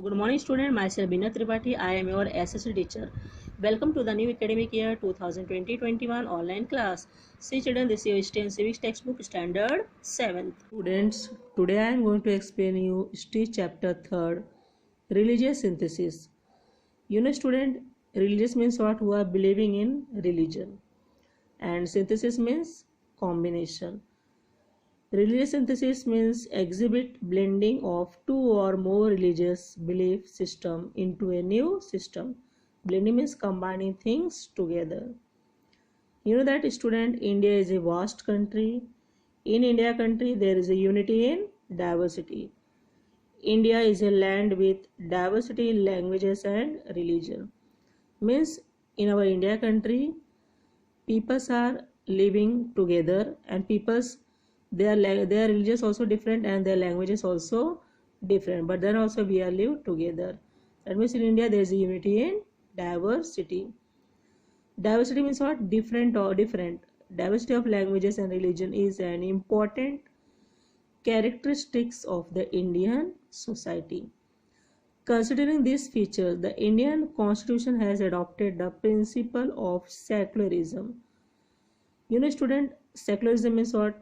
Good morning, student. Myself Bina Tripathi. I am your SSC teacher. Welcome to the new academic year 2020-21 online class. See children, this is your history and civics textbook standard 7th. Students, today I am going to explain you history chapter 3rd, religious synthesis. You know, student, religious means what? Who are believing in religion, and synthesis means combination. Religious synthesis means exhibit blending of two or more religious belief system into a new system. Blending means combining things together. You know that, student, India is a vast country. In India country there is a unity in diversity. India is a land with diversity in languages and religion. Means in our India country peoples are living together, and peoples their religious also different and their languages also different, but then also we are live together. That means in India there is a unity in diversity. Diversity means what? Different or different. Diversity of languages and religion is an important characteristics of the Indian society. Considering these features, the Indian Constitution has adopted the principle of secularism. You know, student, secularism means what?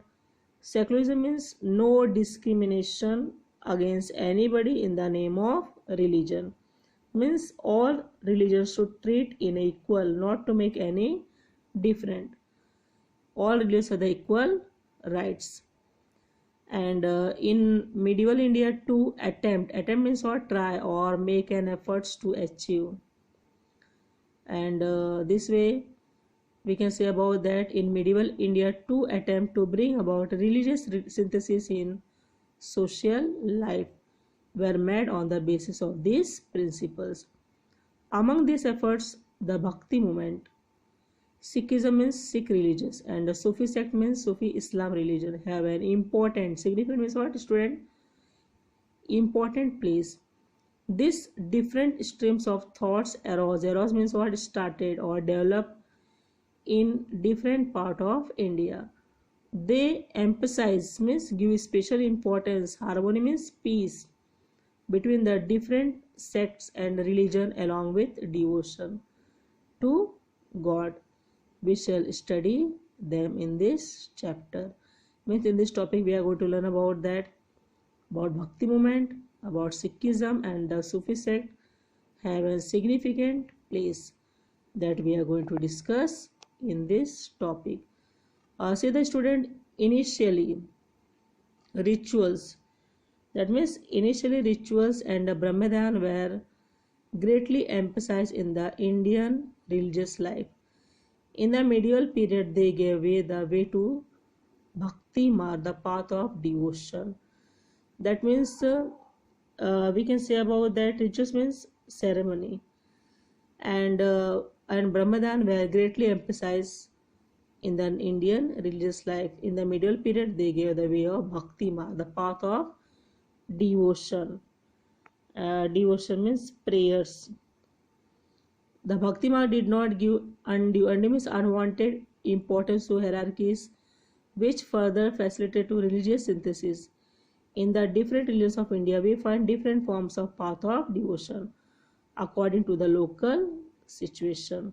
Secularism means no discrimination against anybody in the name of religion. Means all religions should treat in equal, not to make any different. All religions have the equal rights. And in medieval India, to attempt means what? Try or make an efforts to achieve. And this way we can say about that in medieval India, to attempt to bring about religious synthesis in social life were made on the basis of these principles. Among these efforts, the Bhakti movement, Sikhism means Sikh religious, and the Sufi sect means Sufi Islam religion have an important, significant means what, student? Important place. These different streams of thoughts arose means what? Started or developed in different part of India. They emphasize means give special importance. Harmony means peace between the different sects and religion, along with devotion to God. We shall study them in this chapter. Means in this topic we are going to learn about that, about Bhakti movement, about Sikhism and the Sufi sect have a significant place that we are going to discuss in this topic. Say the student, initially rituals, that means initially rituals and the Brahmadan were greatly emphasized in the Indian religious life. In the medieval period they gave the way to Bhakti Marg, the path of devotion. That means we can say about that rituals means ceremony, and Brahmadan were greatly emphasized in the Indian religious life. In the medieval period they gave the way of Bhakti Marg, the path of devotion. Devotion means prayers. The Bhakti Marg did not give undue means unwanted importance to hierarchies, which further facilitated to religious synthesis. In the different religions of India we find different forms of path of devotion according to the local situation.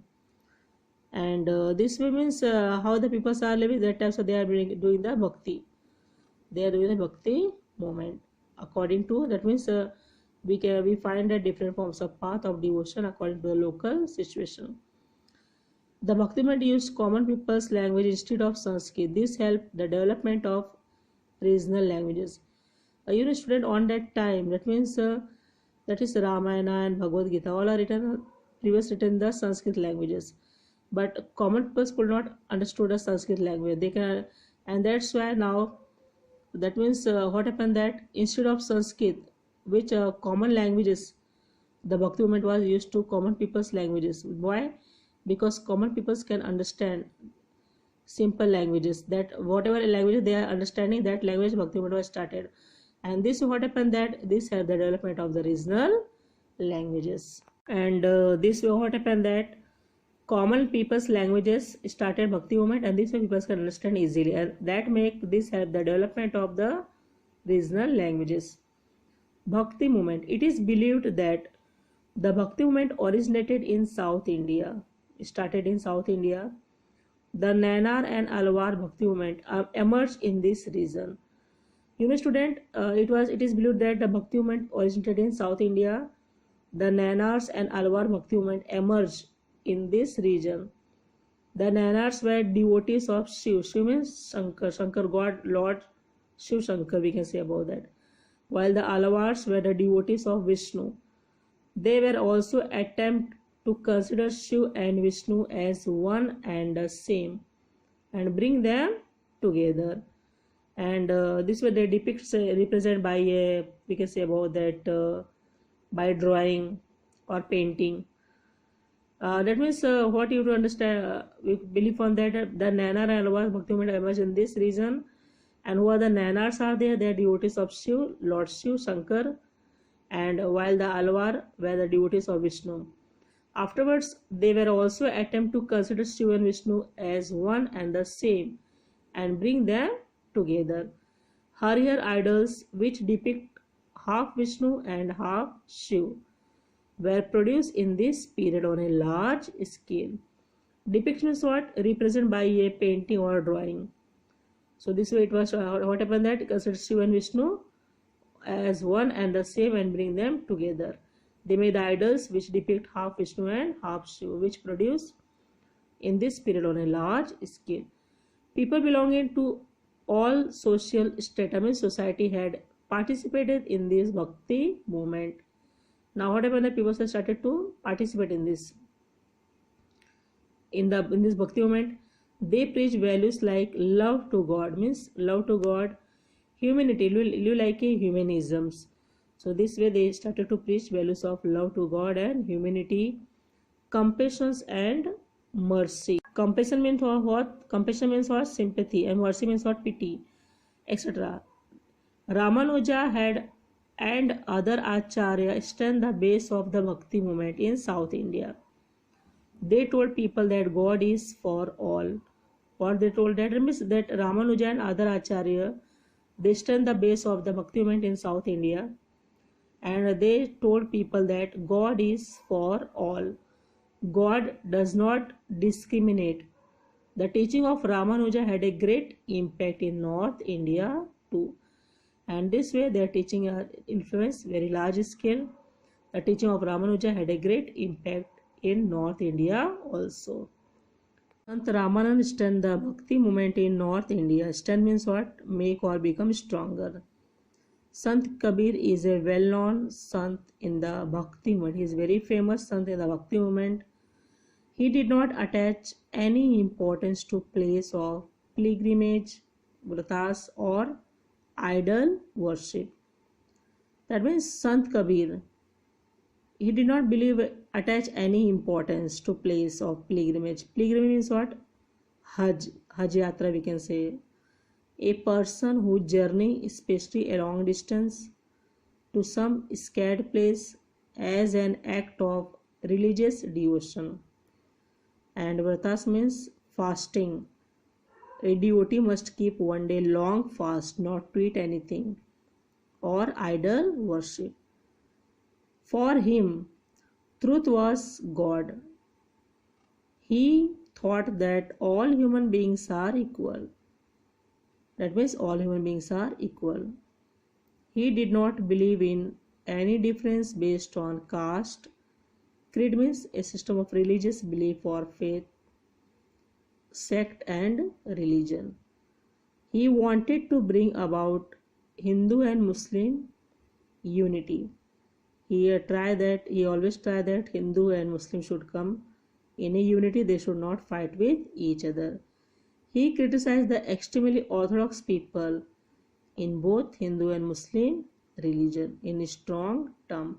And this way means how the people are living that time, so they are doing the bhakti, they are doing the bhakti movement according to that. Means we find that different forms of path of devotion according to the local situation. The bhakti movement used common people's language instead of Sanskrit. This helped the development of regional languages. You know, student, on that time, that means that is Ramayana and Bhagavad Gita, all are written in the Sanskrit languages, but common people could not understood the Sanskrit language. They can, and that's why now, that means what happened, that instead of Sanskrit, which common languages, the Bhakti movement was used to common people's languages. Why? Because common peoples can understand simple languages, that whatever language they are understanding, that language Bhakti movement was started. And this what happened, that this had the development of the regional languages. And this what happened, that common people's languages started Bhakti movement, and this way people can understand easily, and that make this help the development of the regional languages. Bhakti movement. It is believed that the Bhakti movement originated in South India, started in South India. The Nanar and Alwar Bhakti movement emerged in this region. Student, it is believed that the Bhakti movement originated in South India. The Nanars and Alwar Bhakti movement emerged in this region. The Nanars were devotees of Shiv. Shiv means Shankar, Shankar God, Lord Shiv Shankar, we can say about that. While the Alwars were the devotees of Vishnu. They were also attempt to consider Shiv and Vishnu as one and the same and bring them together. And this way they depict represent by a, we can say about that, by drawing or painting. That means what you have to understand, we believe on that the Nanar and Alwar Bhakti movement emerged in this region. And who are the Nanars are there? They are devotees of Shiv, Lord Shiv, Shankar, and while the Alwar were the devotees of Vishnu. Afterwards, they were also attempt to consider Shiva and Vishnu as one and the same and bring them together. Harihar idols, which depict half Vishnu and half Shiva, were produced in this period on a large scale. Depiction is what? Represented by a painting or drawing. So this way it was what happened that consider Shiva and Vishnu as one and the same and bring them together. They made idols which depict half Vishnu and half Shiva, which produced in this period on a large scale. People belonging to all social strata society had participated in this Bhakti movement. Now what happened that people started to participate in this. In this Bhakti movement, they preach values like love to God, means love to God, humanity, live like a humanisms. So this way they started to preach values of love to God and humanity, compassion and mercy. Compassion means what? Compassion means what? Sympathy, and mercy means what? Pity, etc. Ramanuja had and other Acharya stand the base of the Bhakti movement in South India. They told people that God is for all. What they told, that means that Ramanuja and other Acharya, they stand the base of the Bhakti movement in South India, and they told people that God is for all. God does not discriminate. The teaching of Ramanuja had a great impact in North India too, and this way their teaching influenced very large scale. The teaching of Ramanuja had a great impact in North India also. Sant Ramanand stand the Bhakti movement in North India. Stand means what? Make or become stronger. Sant Kabir is a well-known Sant in the Bhakti movement. He is very famous Sant in the Bhakti movement. He did not attach any importance to place of pilgrimage, vratas or idol worship. That means Sant Kabir, he did not attach any importance to place of pilgrimage. Pilgrimage means what? Hajj Yatra, we can say. A person who journey, especially a long distance, to some scared place as an act of religious devotion. And vratas means fasting. A devotee must keep one day long fast, not to eat anything, or idol worship. For him, truth was God. He thought that all human beings are equal. That means all human beings are equal. He did not believe in any difference based on caste. Creed means a system of religious belief or faith, sect and religion. He wanted to bring about Hindu and Muslim unity. He always tried that Hindu and Muslim should come in a unity. They should not fight with each other. He criticized the extremely orthodox people in both Hindu and Muslim religion in strong terms.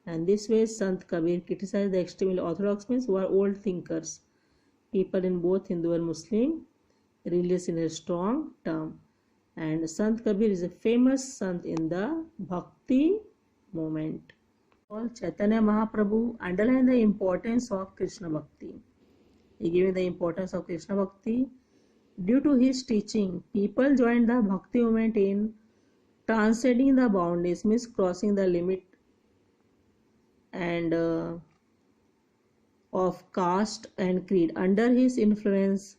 And this way Sant Kabir criticized the extremely orthodox means who are old thinkers, people in both Hindu and Muslim religion in a strong term. And Sant Kabir is a famous Sant in the Bhakti movement. Chaitanya Mahaprabhu underlined the importance of Krishna Bhakti. He gave the importance of Krishna Bhakti. Due to his teaching, people joined the Bhakti movement in Transcending the boundaries means crossing the limit and of caste and creed. Under his influence,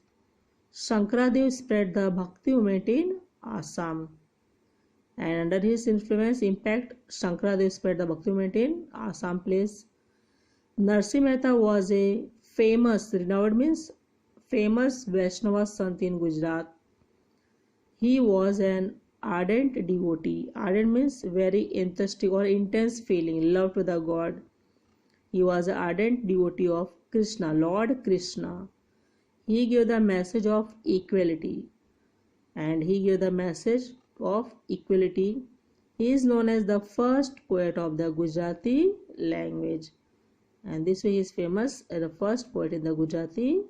Shankaradev spread the Bhakti movement in Assam. And under his influence, impact, Shankaradev spread the Bhakti movement in Assam place. Narsi Mehta was a famous, renowned means famous Vaishnava Sant in Gujarat. He was an ardent devotee. Ardent means very enthusiastic or intense feeling, love to the God. He was an ardent devotee of Krishna, Lord Krishna. He gave the message of equality. And he gave the message of equality. He is known as the first poet of the Gujarati language. And this way he is famous as the first poet in the Gujarati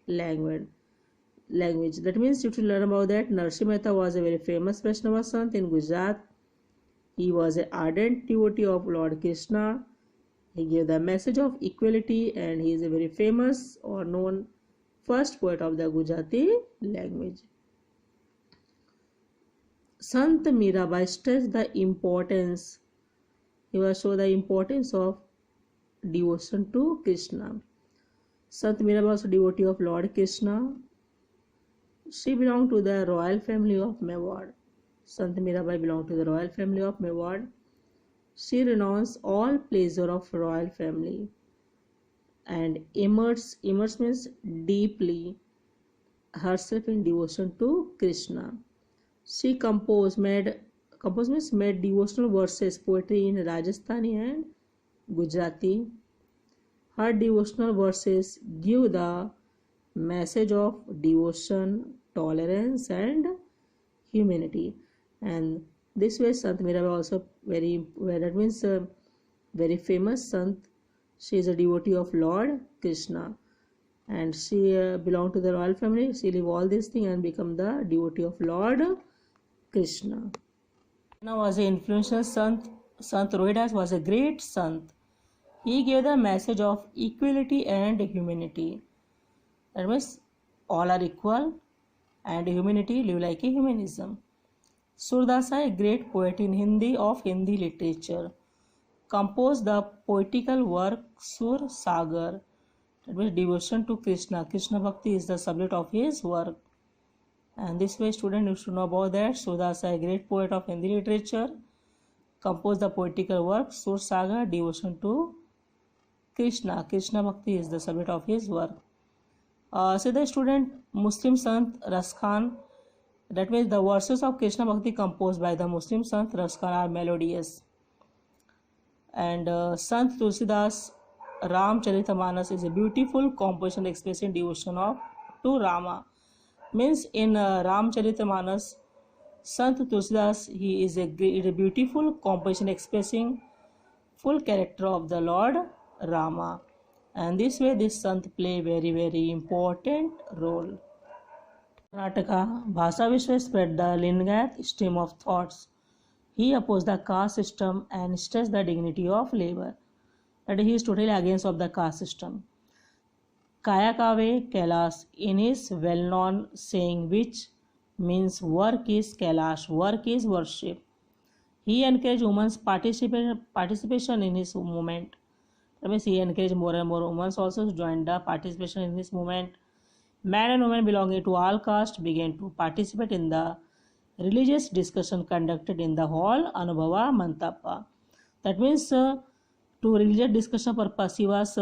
language. That means you should learn about that. Narsi Mehta was a very famous Vaishnava Sant in Gujarat. He was an ardent devotee of Lord Krishna. He gave the message of equality and he is a very famous or known first poet of the Gujarati language. Sant Mirabai stressed the importance. He was show the importance of devotion to Krishna. Sant Mirabai was a devotee of Lord Krishna. She belonged to the royal family of Mewar. Sant Mirabai belonged to the royal family of Mewar. She renounced all pleasure of royal family and immersed means deeply herself in devotion to Krishna. She made devotional verses, poetry in Rajasthani and Gujarati. Her devotional verses give the message of devotion, tolerance and humanity. And this way Sant Mirabai also very famous Sant. She is a devotee of Lord Krishna and she belonged to the royal family. She leave all these things and become the devotee of Lord Krishna. Now was an influential Sant. Sant Rohidas was a great Sant. He gave the message of equality and humanity. That means all are equal and humanity live like a humanism. Surdasa, a great poet in Hindi of Hindi literature, composed the poetical work Sur Sagar. That means devotion to Krishna. Krishna Bhakti is the subject of his work. And this way student you should know about that. Surdasa, a great poet of Hindi literature, composed the poetical work Sur Sagar, devotion to Krishna. Krishna Bhakti is the subject of his work. Say the student Muslim Sant Ras Khan. That means the verses of Krishna Bhakti composed by the Muslim Sant Ras Khan are melodious. And Sant Tulsidas Ramcharitamanas is a beautiful composition expressing devotion to Rama. Means in Ramcharitamanas, Sant Tulsidas, he is a beautiful composition expressing full character of the Lord Rama. And this way this Sant play very important role. Karnataka, Bhasa Vishwa spread the Lingayat stream of thoughts. He opposed the caste system and stressed the dignity of labor. That he is totally against of the caste system. Kaya Kave Kailash, in his well-known saying which means work is Kailash, work is worship. He encouraged women's participation in his movement. That means he encouraged more and more women also to join the participation in this movement. Men and women belonging to all castes began to participate in the religious discussion conducted in the hall Anubhava Mantapa. That means to religious discussion purpose he was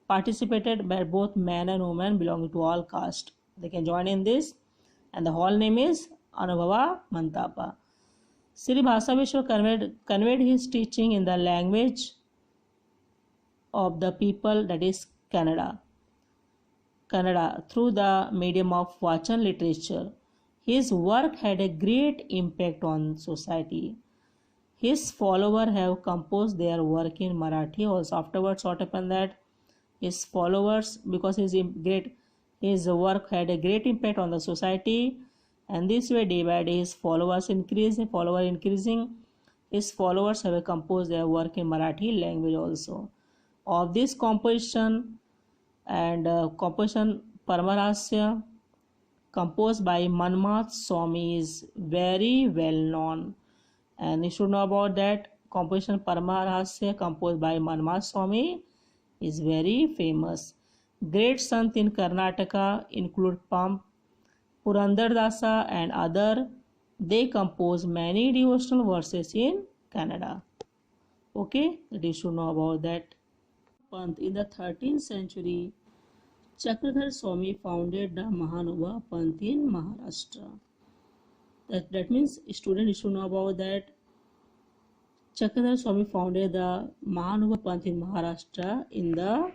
participated by both men and women belonging to all castes. They can join in this, and the hall name is Anubhava Mantapa. Sri Bhasa Vishwa conveyed his teaching in the language of the people, that is Kannada, through the medium of Vachan literature. His work had a great impact on society. His followers have composed their work in Marathi also. Afterwards, what happened that his followers, because his work had a great impact on the society, and this way day by day his followers increasing. His followers have composed their work in Marathi language also. Of this composition and composition Paramarasya, composed by Manmath Swami, is very well known. And you should know about that composition Paramarahasya composed by Manmath Swami is very famous. Great Sant in Karnataka include Pump, Purandar Dasa and other. They compose many devotional verses in Canada. Okay, that you should know about that. Panth in the 13th century, Chakradhar Swami founded the Mahanubha Panth in Maharashtra. That means students should know about that. Chakradhar Swami founded the Mahanubha Panth in Maharashtra in the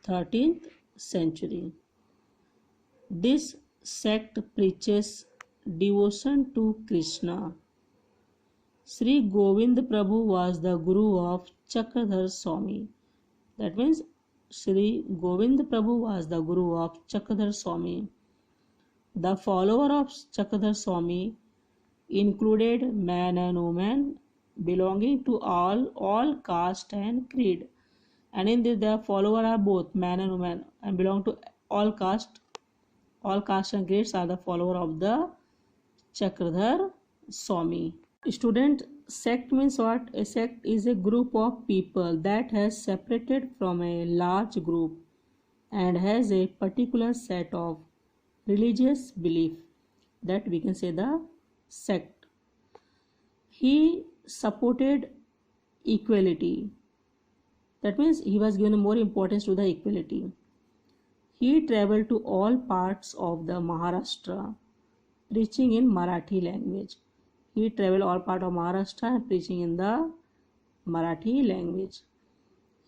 13th century. This sect preaches devotion to Krishna. Sri Govind Prabhu was the guru of Chakradhar Swami. That means Sri Govind Prabhu was the guru of Chakradhar Swami. The follower of Chakradhar Swami included men and women belonging to all caste and creed. And in this, the follower are both men and women and belong to all caste and creeds are the follower of the Chakradhar Swami. Student, sect means what? A sect is a group of people that has separated from a large group and has a particular set of religious belief. That we can say the sect. He supported equality. That means he was given more importance to the equality. He traveled to all parts of the Maharashtra preaching in Marathi language. He traveled all part of Maharashtra and preaching in the Marathi language.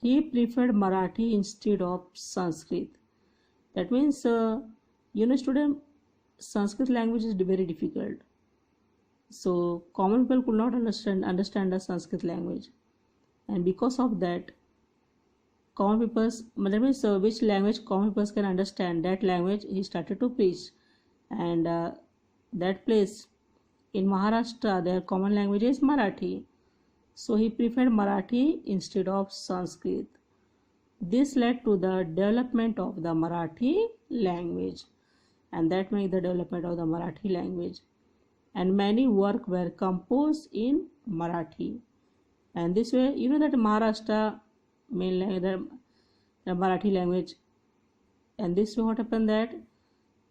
He preferred Marathi instead of Sanskrit. That means, student, Sanskrit language is very difficult. So common people could not understand the Sanskrit language, and because of that, common people, that means which language common people can understand, that language he started to preach, and that place in Maharashtra, their common language is Marathi. So he preferred Marathi instead of Sanskrit. This led to the development of the Marathi language, and that made the development of the Marathi language. And many works were composed in Marathi. And this way, that Maharashtra main language, the Marathi language. And this way, what happened that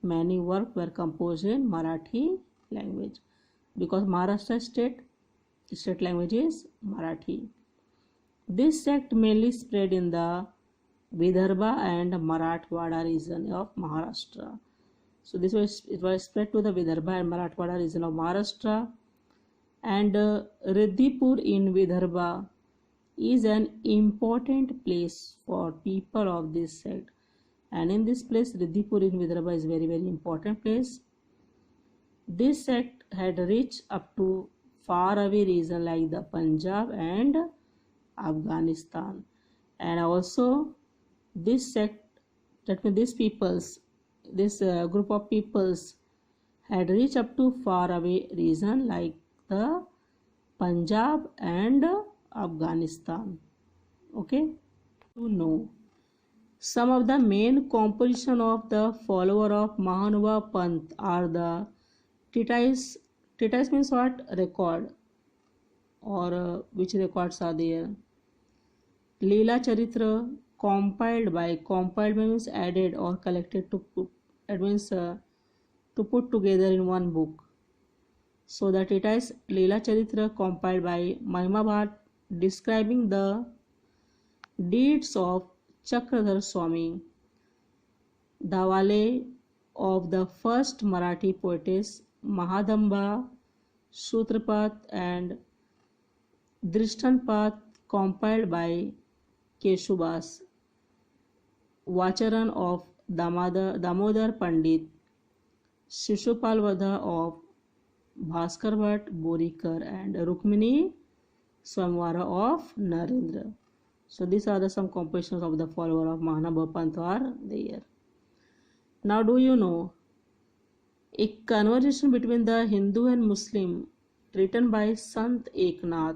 many works were composed in Marathi language. Because Maharashtra state language is Marathi. This sect mainly spread in the Vidarbha and Marathwada region of Maharashtra. So it was spread to the Vidarbha and Marathwada region of Maharashtra. And Riddhipur in Vidarbha is an important place for people of this sect. And in this place, Riddhipur in Vidarbha is very, very important place. This sect had reached up to far away region like the Punjab and Afghanistan. And also this sect, that means this group of peoples had reached up to far away region like the Punjab and Afghanistan. Okay, to know some of the main composition of the follower of Mahanubha Panth are the treatise. Treatise means what? Record, or which records are there. Leela Charitra, compiled means added or collected to put together in one book. So that it is Leela Charitra compiled by Mahima Bhatt, describing the deeds of Chakradhar Swami. Dawale of the first Marathi poetess Mahadamba, Sutrapath and Drishtanpath compiled by Keshubas. Vacharan of Damodar Pandit, Shishupal Vadha of Bhaskar Bhatt Borikar and Rukmini Swamvara of Narendra. So these are some compositions of the follower of Mahanubha Panth are there. Now do you know a conversation between the Hindu and Muslim written by Sant Eknath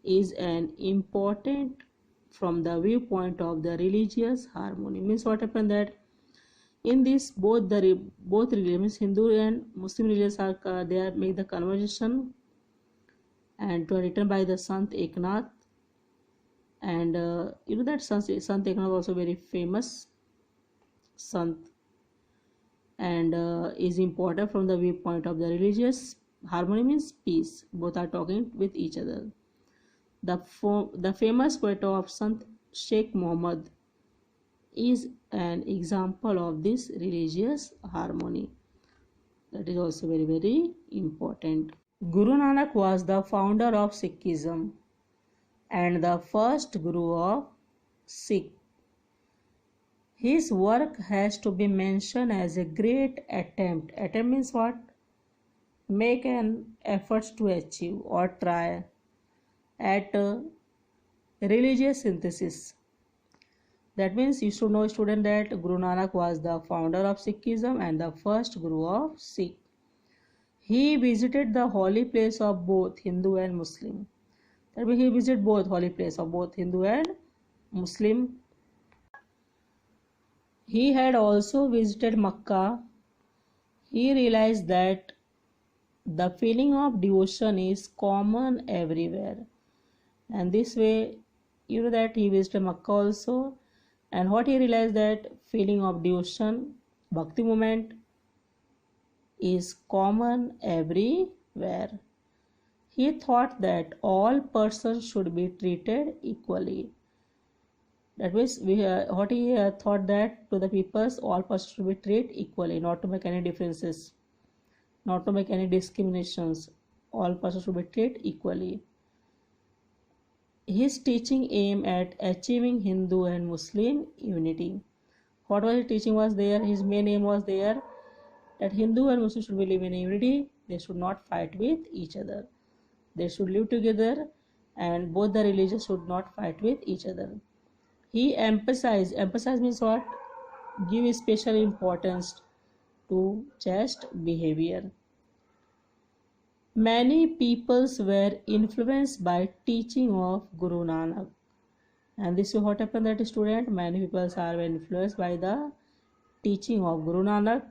is an important from the viewpoint of the religious harmony. Means what happened that In this, both religions, Hindu and Muslim religions, are they are make the conversation, and written by the Sant Eknath. And you know that Sant Eknath also very famous Sant, and is important from the viewpoint of the religious harmony means peace. Both are talking with each other. The famous poet of Sant Sheikh Muhammad is an example of this religious harmony. That is also very, very important. Guru Nanak was the founder of Sikhism and the first Guru of Sikh. His work has to be mentioned as a great attempt. Attempt means what? Make an effort to achieve or try at religious synthesis. That means you should know, student, that Guru Nanak was the founder of Sikhism and the first Guru of Sikh. He visited the holy place of both Hindu and Muslim. That means he visited both holy place of both Hindu and Muslim. He had also visited Makkah. He realized that the feeling of devotion is common everywhere, and this way, you know that he visited Makkah also, and what he realized, that feeling of devotion, bhakti movement, is common everywhere. He thought that all persons should be treated equally. That means what he thought, that to the peoples all persons should be treated equally, not to make any differences, not to make any discriminations. All persons should be treated equally. His teaching aimed at achieving Hindu and Muslim unity. What was his teaching was there? His main aim was there, that Hindu and Muslim should live in unity. They should not fight with each other. They should live together, and both the religions should not fight with each other. He emphasized means what? Give special importance to chaste behavior. Many peoples were influenced by teaching of Guru Nanak. And this is what happened, that student, many people are influenced by the teaching of Guru Nanak.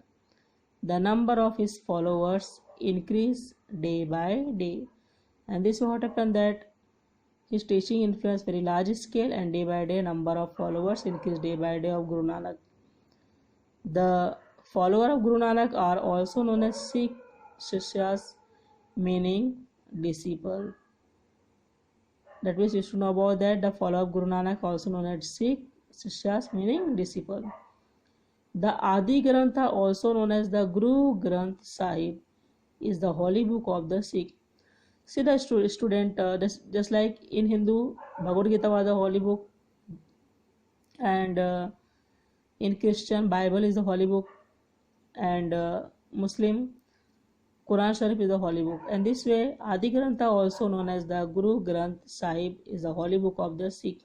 The number of his followers increased day by day. And this is what happened, that his teaching influenced very large scale, and day by day number of followers increased day by day of Guru Nanak. The follower of Guru Nanak are also known as Sikh Shishyas, meaning disciple. That means you should know about that. The follower of Guru Nanak also known as Sikh Shishyas, meaning disciple. The Adi Grantha, also known as the Guru Granth Sahib, is the holy book of the Sikh. See the student, just like in Hindu, Bhagavad Gita was the holy book, and in Christian, Bible is the holy book, and Muslim, Quran Sharif is the holy book. And this way, Adi Grantha, also known as the Guru Granth Sahib, is the holy book of the Sikh.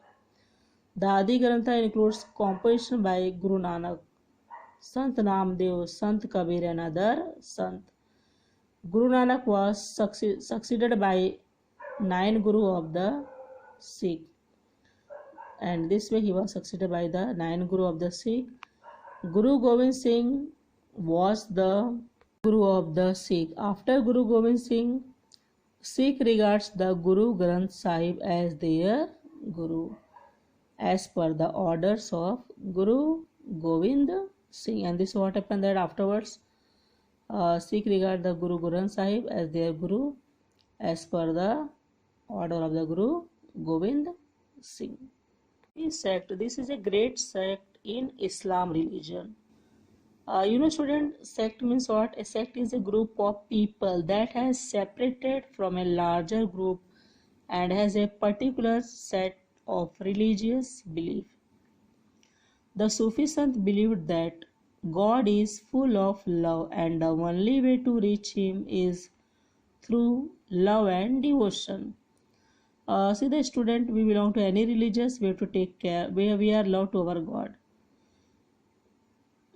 The Adi Grantha includes composition by Guru Nanak, Sant Namdev, Sant Kabir, and other Sant. Guru Nanak was succeeded by 9 Guru of the Sikh, and this way he was succeeded by the 9 Guru of the Sikh. Guru Gobind Singh was the Guru of the Sikh. After Guru Gobind Singh, Sikh regards the Guru Granth Sahib as their Guru, as per the orders of Guru Gobind Singh. And this is what happened, that afterwards Sikh regard the Guru Granth Sahib as their Guru, as per the order of the Guru Gobind Singh. This is a great sect in Islam religion. Student, sect means what? A sect is a group of people that has separated from a larger group and has a particular set of religious belief. The Sufi Sant believed that God is full of love, and the only way to reach Him is through love and devotion. See the student, we belong to any religious, we have to take care, we are loved to our God.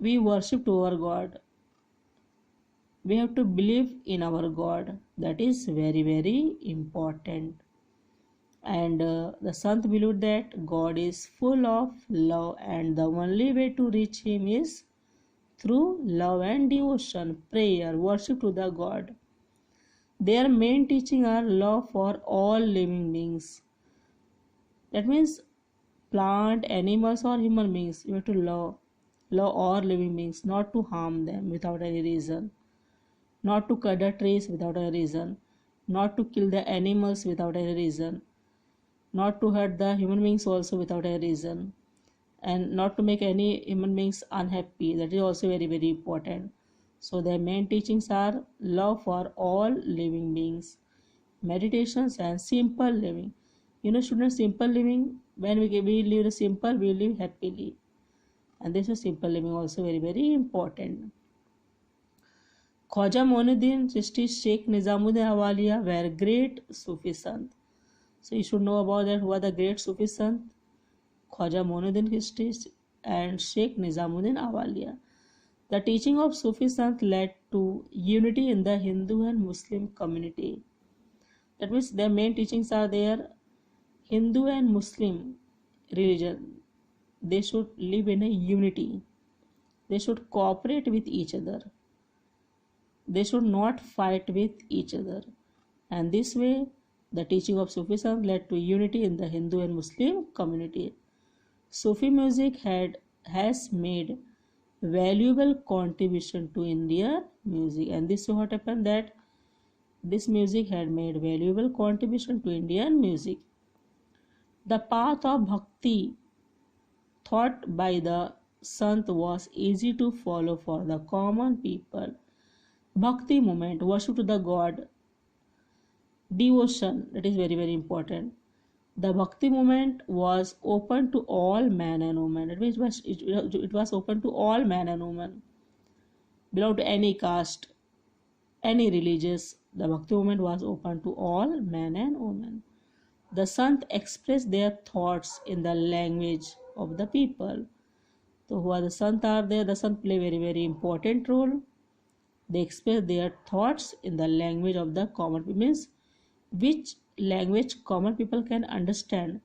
We worship to our God. We have to believe in our God. That is very, very important. And the Sant believed that God is full of love, and the only way to reach Him is through love and devotion, prayer, worship to the God. Their main teaching are love for all living beings. That means plant, animals or human beings. You have to love all living beings, not to harm them without any reason, not to cut the trees without a reason, not to kill the animals without any reason, not to hurt the human beings also without a reason, and not to make any human beings unhappy. That is also very, very important. So their main teachings are love for all living beings, meditations and simple living. Students, simple living, when we live simple, we live happily. And this is simple living also very, very important. Khwaja Moinuddin Chishti, Sheikh Nizamuddin Awaliya were great Sufi Sant. So you should know about that, who are the great Sufi Sant. Khwaja Moinuddin Chishti and Sheikh Nizamuddin Awaliya. The teaching of Sufi Sant led to unity in the Hindu and Muslim community. That means their main teachings are there. Hindu and Muslim religion, they should live in a unity. They should cooperate with each other. They should not fight with each other. And this way, the teaching of Sufism led to unity in the Hindu and Muslim community. Sufi music has made valuable contribution to Indian music, and this is what happened, that this music had made valuable contribution to Indian music. The path of bhakti taught by the Sant was easy to follow for the common people. Bhakti movement, worship to the God, devotion, that is very, very important. The Bhakti movement was open to all men and women. It was open to all men and women, belong to any caste, any religious. The Bhakti movement was open to all men and women. The Sant express their thoughts in the language of the people. So who are the Sant are there? The Sant play very, very important role. They express their thoughts in the language of the common people. Means which language common people can understand,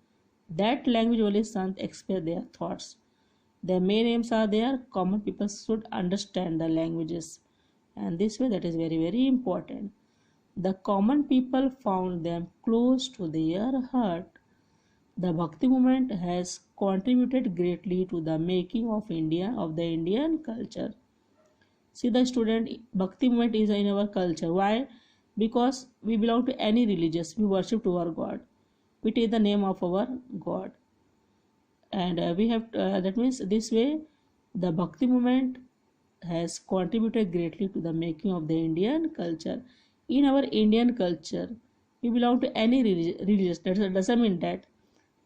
that language only Sant express their thoughts. Their main aims are there. Common people should understand the languages, and this way that is very, very important. The common people found them close to their heart. The Bhakti movement has contributed greatly to the making of the Indian culture. See the student, Bhakti movement is in our culture. Why? Because we belong to any religious, we worship to our God. We take the name of our God. And we have, that means this way, the Bhakti movement has contributed greatly to the making of the Indian culture. In our Indian culture, we belong to any religious. That doesn't mean that,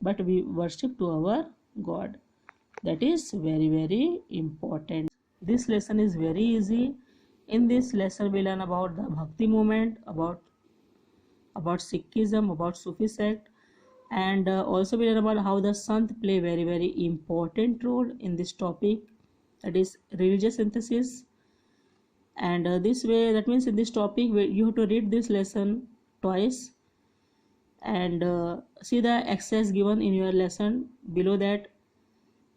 but we worship to our God. That is very, very important. This lesson is very easy. In this lesson, we learn about the Bhakti movement, about Sikhism, about Sufi sect, and also we learn about how the Sant play very, very important role in this topic, that is religious synthesis. And this way, that means in this topic you have to read this lesson twice, and see the exercise given in your lesson below that.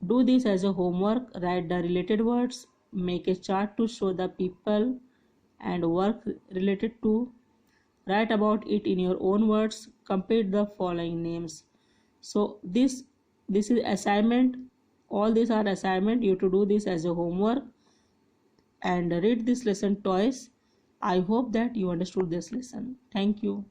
Do this as a homework. Write the related words, make a chart to show the people and work related to. Write about it in your own words. Complete the following names. So this is assignment. All these are assignment. You have to do this as a homework and read this lesson twice. I hope that you understood this lesson. Thank you.